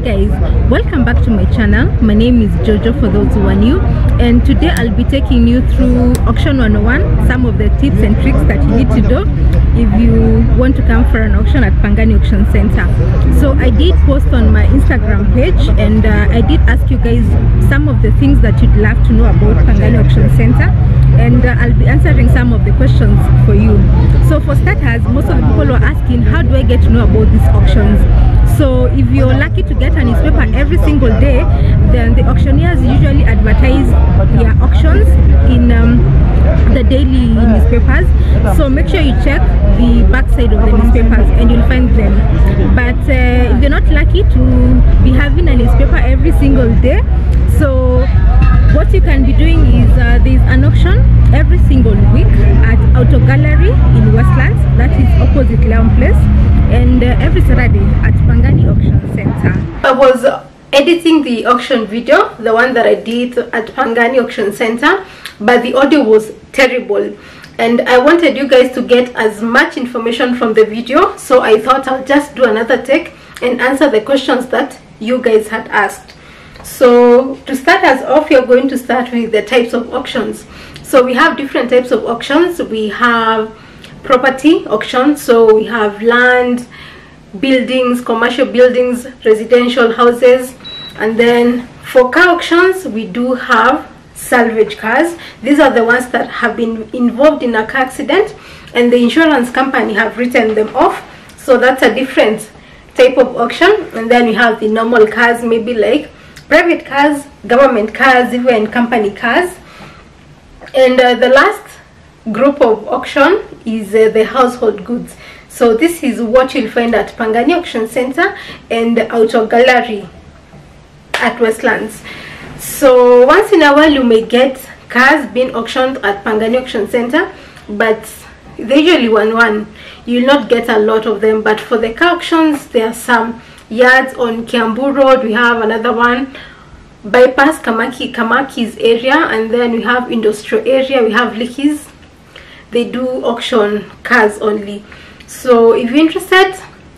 guys, welcome back to my channel. My name is Jojo for those who are new, and today I'll be taking you through Auction 101, some of the tips and tricks that you need to do if you want to come for an auction at Pangani Auction Center. So I did post on my Instagram page, and I did ask you guys some of the things that you'd love to know about Pangani Auction Center, and I'll be answering some of the questions for you. So for starters, most of the people were asking, how do I get to know about these auctions? So if you're lucky to get a newspaper every single day, then the auctioneers usually advertise their auctions in the daily newspapers. So make sure you check the back side of the newspapers and you'll find them. But if you're not lucky to be having a newspaper every single day, so what you can be doing is there's an auction every single week at Auto Gallery in Westlands, that is opposite Leon Place, and every Saturday at Pangani Auction Center. I was editing the auction video, the one that I did at Pangani Auction Center, but the audio was terrible and I wanted you guys to get as much information from the video, so I thought I'll just do another take and answer the questions that you guys had asked. So to start us off, you're going to start with the types of auctions. So we have different types of auctions. We have property auctions, so we have land, buildings, commercial buildings, residential houses, and then for car auctions we do have salvage cars. These are the ones that have been involved in a car accident and the insurance company have written them off, so that's a different type of auction. And then we have the normal cars, maybe like private cars, government cars, even company cars. And the last group of auction is the household goods. So this is what you'll find at Pangani Auction Center and Auto Gallery at Westlands. So once in a while you may get cars being auctioned at Pangani Auction Center, but they usually one. You'll not get a lot of them. But for the car auctions, there are some yards on Kiambu Road. We have another one bypass Kamaki's area, and then we have industrial area, we have Licky's. They do auction cars only. So if you're interested,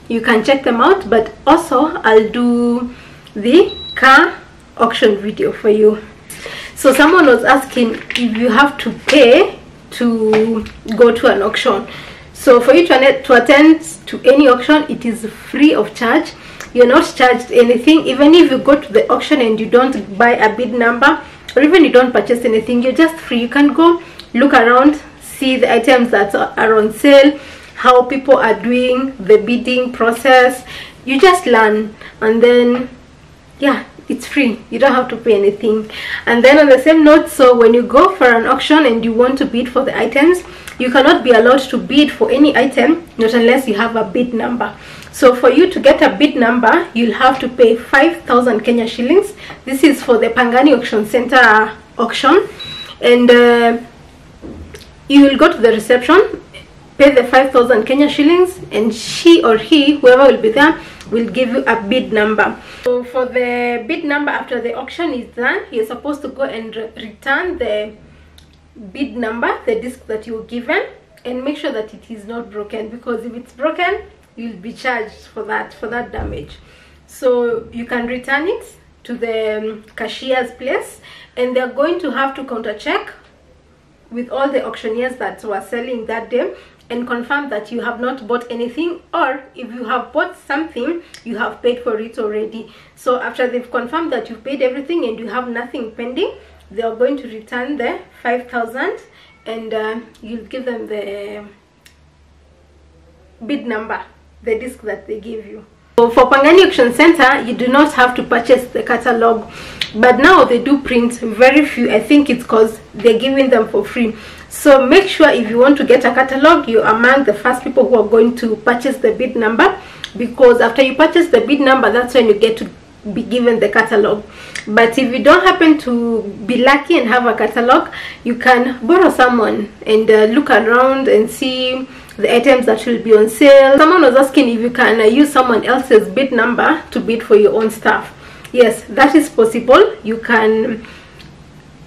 you can check them out, but also I'll do the car auction video for you. So someone was asking if you have to pay to go to an auction. So for you to attend to any auction, it is free of charge. You're not charged anything. Even if you go to the auction and you don't buy a bid number, or even you don't purchase anything, you're just free. You can go look around, see the items that are on sale, how people are doing the bidding process. You just learn, and then yeah, it's free. You don't have to pay anything. And then on the same note, so when you go for an auction and you want to bid for the items, you cannot be allowed to bid for any item not unless you have a bid number. So for you to get a bid number, you'll have to pay 5,000 Kenya shillings. This is for the Pangani Auction Center auction, and you will go to the reception, pay the 5,000 Kenya shillings, and she or he, whoever will be there, will give you a bid number. So for the bid number, after the auction is done, you're supposed to go and return the bid number, the disc that you were given, and make sure that it is not broken, because if it's broken, you'll be charged for that damage. So you can return it to the cashier's place, and they're going to have to counter check with all the auctioneers that were selling that day and confirm that you have not bought anything, or if you have bought something, you have paid for it already. So after they've confirmed that you've paid everything and you have nothing pending, they are going to return the 5,000, and you'll give them the bid number, the disc that they give you. So for Pangani Auction Center, you do not have to purchase the catalog, but now they do print very few. I think it's because they're giving them for free. So make sure if you want to get a catalog, you're among the first people who are going to purchase the bid number, because after you purchase the bid number, that's when you get to be given the catalog. But if you don't happen to be lucky and have a catalog, you can borrow someone and look around and see the items that will be on sale. Someone was asking if you can use someone else's bid number to bid for your own stuff. Yes, that is possible. You can,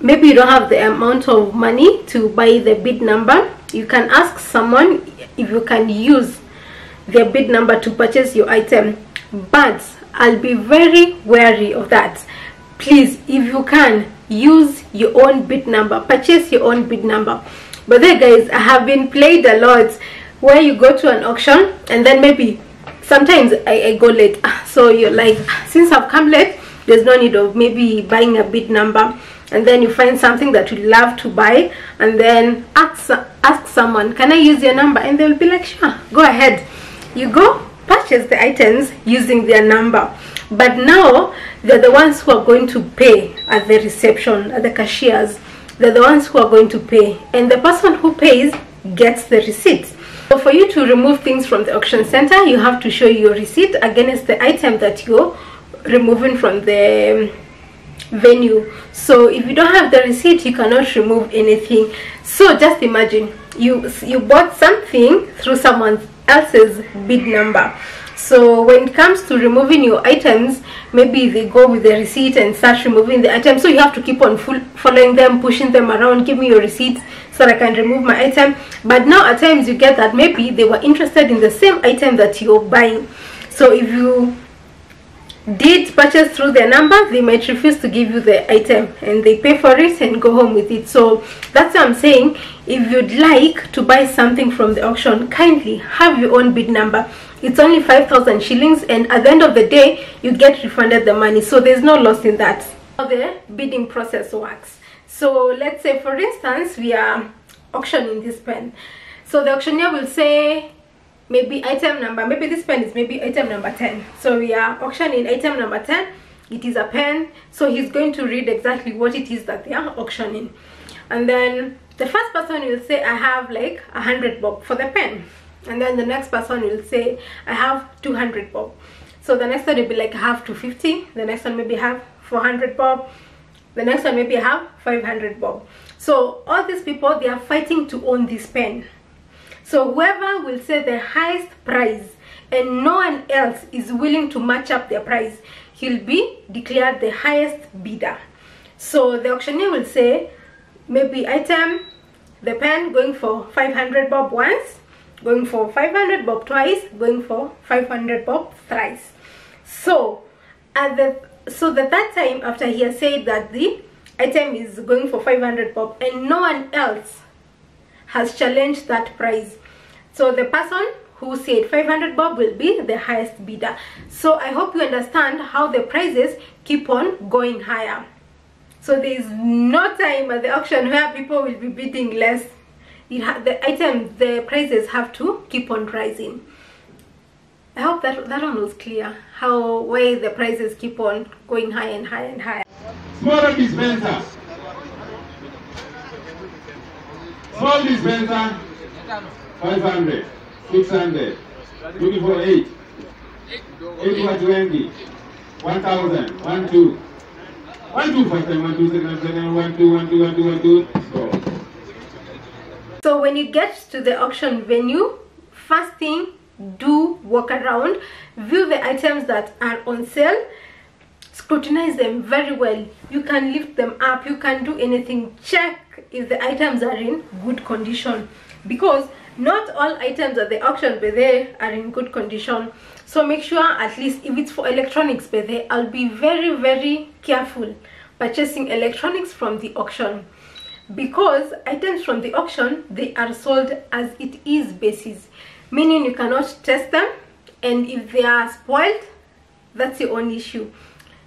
maybe you don't have the amount of money to buy the bid number, you can ask someone if you can use their bid number to purchase your item. But I'll be very wary of that. Please, if you can, use your own bid number, purchase your own bid number. But then guys, I have been played a lot where you go to an auction and then maybe sometimes I go late, so you're like, since I've come late, there's no need of maybe buying a bid number, and then you find something that you love to buy and then ask someone, can I use your number? And they'll be like, sure, go ahead. You go purchase the items using their number, but now they're the ones who are going to pay at the reception, at the cashiers. They're the ones who are going to pay, and the person who pays gets the receipt. So for you to remove things from the auction center, you have to show your receipt against the item that you're removing from the venue. So if you don't have the receipt, you cannot remove anything. So just imagine you bought something through someone else's bid number. So when it comes to removing your items, maybe they go with the receipt and start removing the items, so you have to keep on following them, pushing them around, give me your receipts so that I can remove my item. But now at times you get that maybe they were interested in the same item that you're buying. So if you did purchase through their number, they might refuse to give you the item and they pay for it and go home with it. So that's what I'm saying. If you'd like to buy something from the auction, kindly have your own bid number. It's only 5,000 shillings, and at the end of the day you get refunded the money, so there's no loss in that. How the bidding process works. So let's say for instance we are auctioning this pen. So the auctioneer will say maybe item number, maybe this pen is maybe item number 10. So we are auctioning item number 10. It is a pen, so he's going to read exactly what it is that they are auctioning, and then the first person will say, I have like 100 bob for the pen. And then the next person will say, I have 200 bob. So the next one will be like, I have 250. The next one maybe have 400 bob. The next one maybe have 500 bob. So all these people, they are fighting to own this pen. So whoever will say the highest price and no one else is willing to match up their price, he'll be declared the highest bidder. So the auctioneer will say, maybe item, the pen going for 500 bob once, going for 500 bob twice, going for 500 bob thrice. So at the third time after he has said that the item is going for 500 bob and no one else has challenged that price, so the person who said 500 bob will be the highest bidder. So I hope you understand how the prices keep on going higher. So there is no time at the auction where people will be bidding less. The prices have to keep on rising. I hope that one was clear, why the prices keep on going higher and higher and higher. Small dispenser. Small dispenser, 500, 600, looking for 8. 8 for 20, 1,000, 1, 2. 1, 2, 5, 10, 1, 2, 7, 7, 1, 2, 1, 2, 1, 2, 1, 2. Go. So when you get to the auction venue, first thing, do walk around, view the items that are on sale, scrutinize them very well. You can lift them up, you can do anything. Check if the items are in good condition, because not all items at the auction by there are in good condition. So make sure, at least if it's for electronics by there, I'll be very careful purchasing electronics from the auction, because items from the auction, they are sold as it is basis, meaning you cannot test them, and if they are spoiled, that's your own issue.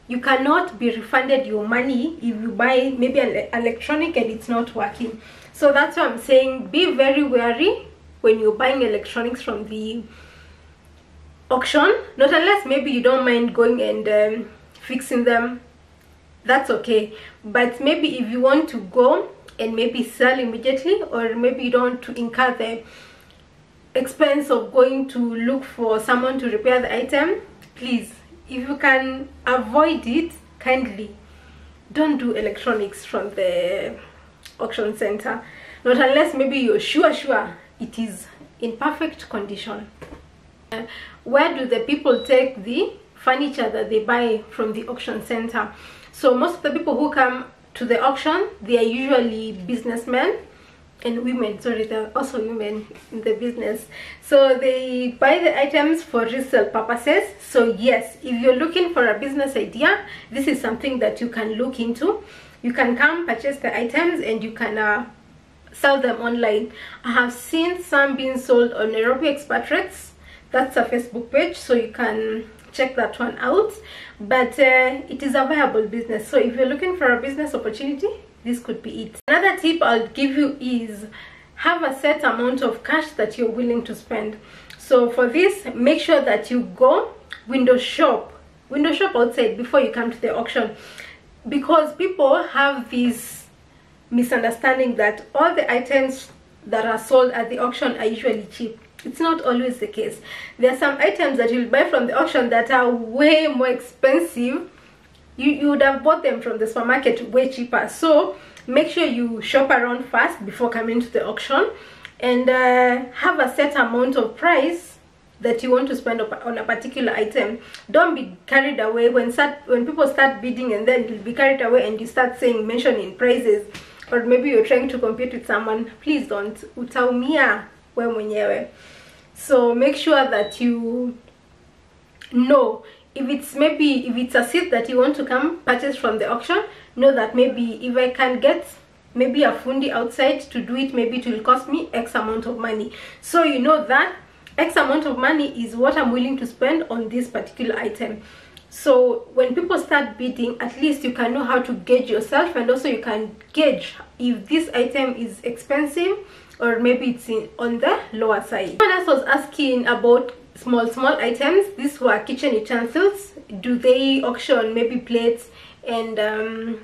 You cannot be refunded your money if you buy maybe an electronic and it's not working. So that's why I'm saying be very wary when you're buying electronics from the auction, not unless maybe you don't mind going and fixing them, that's okay. But maybe if you want to go and maybe sell immediately, or maybe you don't want to incur the expense of going to look for someone to repair the item, please, if you can avoid it, kindly don't do electronics from the auction center, not unless maybe you're sure it is in perfect condition. Where do the people take the furniture that they buy from the auction center? So most of the people who come to the auction, they are usually businessmen, and women, sorry, there are also women in the business, so they buy the items for resale purposes. So yes, if you're looking for a business idea, this is something that you can look into. You can come purchase the items and you can sell them online. I have seen some being sold on Nairobi Expatriates. That's a Facebook page, so you can check that one out. But it is a viable business, so if you're looking for a business opportunity, this could be it. Another tip I'll give you is have a set amount of cash that you're willing to spend. So for this, make sure that you go window shop outside before you come to the auction, because people have this misunderstanding that all the items that are sold at the auction are usually cheap. It's not always the case. There are some items that you'll buy from the auction that are way more expensive. You would have bought them from the supermarket way cheaper. So make sure you shop around first before coming to the auction, and have a set amount of price that you want to spend on a particular item. Don't be carried away when people start bidding, and then you'll be carried away and you start mentioning prices, or maybe you're trying to compete with someone. Please don't. Utaumia we mwenyewe. So make sure that you know, if it's a seat that you want to come purchase from the auction, know that maybe if I can get maybe a fundi outside to do it, maybe it will cost me X amount of money. So you know that X amount of money is what I'm willing to spend on this particular item. So when people start bidding, at least you can know how to gauge yourself, and also you can gauge if this item is expensive or maybe it's on the lower side. Someone else was asking about small items. These were kitchen utensils. Do they auction maybe plates and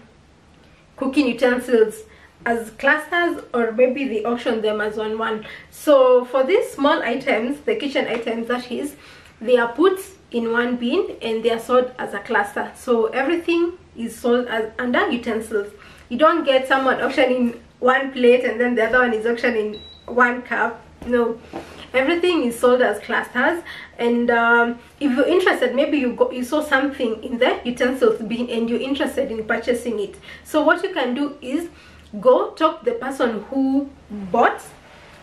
cooking utensils as clusters, or maybe they auction them as one? So for these small items, the kitchen items that is, they are put in one bin and they are sold as a cluster. So everything is sold as under utensils. You don't get someone auctioning one plate and then the other one is auctioning one cup. No, everything is sold as clusters. And if you're interested, maybe you saw something in the utensils bin and you're interested in purchasing it, so what you can do is go talk to the person who bought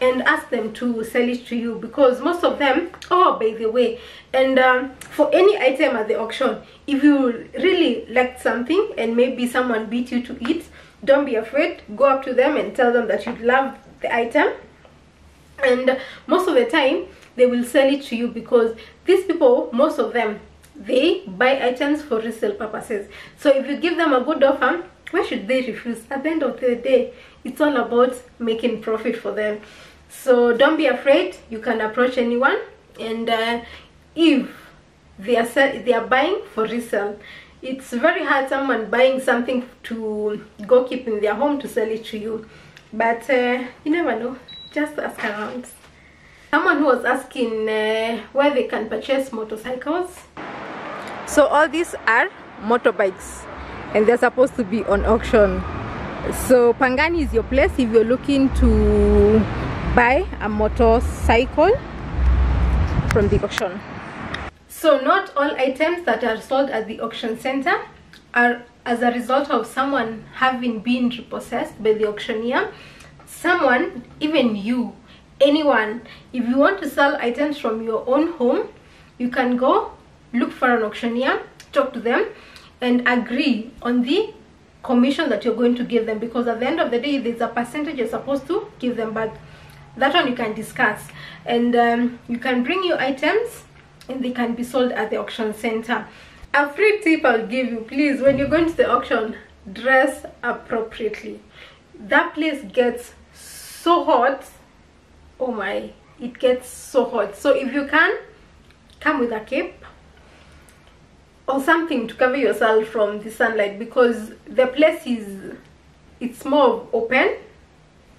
and ask them to sell it to you, because most of them, oh, by the way, and for any item at the auction, if you really liked something and maybe someone beat you to it, don't be afraid. Go up to them and tell them that you love the item, and most of the time they will sell it to you, because these people, most of them, they buy items for resale purposes. So if you give them a good offer, why should they refuse? At the end of the day, it's all about making profit for them. So don't be afraid. You can approach anyone, and if they are buying for resale, it's very hard someone buying something to go keep in their home to sell it to you. But you never know. Just ask around. Someone who was asking where they can purchase motorcycles. So all these are motorbikes, and they're supposed to be on auction. So Pangani is your place if you're looking to buy a motorcycle from the auction. So not all items that are sold at the auction center are as a result of someone having been repossessed by the auctioneer. Someone, even you, anyone, if you want to sell items from your own home, you can go look for an auctioneer, talk to them, and agree on the commission that you're going to give them, because at the end of the day there's a percentage you're supposed to give them back. That one you can discuss, and you can bring your items and they can be sold at the auction center. A free tip I'll give you, please, when you're going to the auction, dress appropriately. That place gets so hot. Oh my, it gets so hot. So if you can, come with a cape or something to cover yourself from the sunlight, because the place it's more open.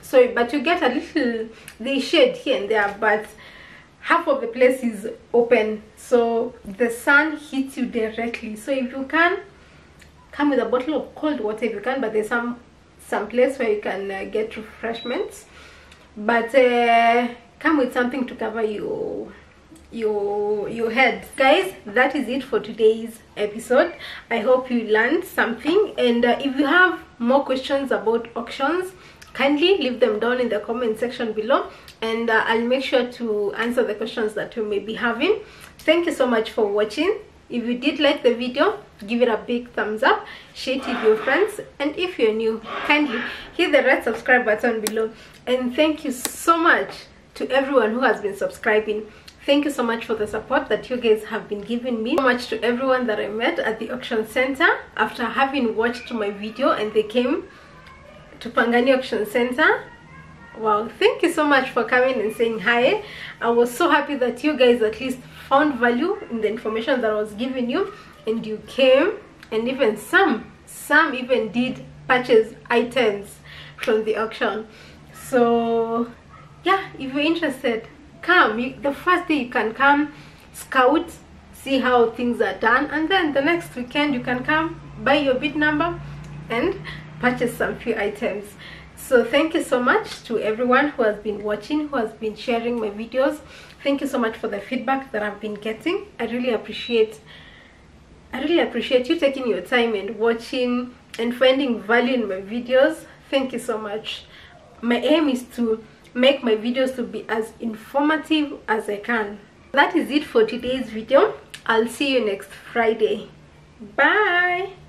So but you get a little, they shade here and there, but half of the place is open, so the sun hits you directly. So if you can, come with a bottle of cold water if you can, but there's some place where you can get refreshments, but come with something to cover your head. Guys, that is it for today's episode. I hope you learned something, and if you have more questions about auctions kindly leave them down in the comment section below, and I'll make sure to answer the questions that you may be having. Thank you so much for watching. If you did like the video, give it a big thumbs up, share it with your friends, and if you're new, kindly hit the red subscribe button below. And thank you so much to everyone who has been subscribing. Thank you so much for the support that you guys have been giving me. So much to everyone that I met at the auction center after having watched my video and they came to Pangani Auction Center. Wow, thank you so much for coming and saying hi. I was so happy that you guys at least found value in the information that I was giving you, and you came, and even some even did purchase items from the auction. So yeah, if you're interested, come. The first day you can come, scout, see how things are done, and then the next weekend you can come, buy your bid number and purchase some few items. So thank you so much to everyone who has been watching, who has been sharing my videos. Thank you so much for the feedback that I've been getting. I really appreciate you taking your time and watching and finding value in my videos. Thank you so much. My aim is to make my videos to be as informative as I can. That is it for today's video. I'll see you next Friday. Bye.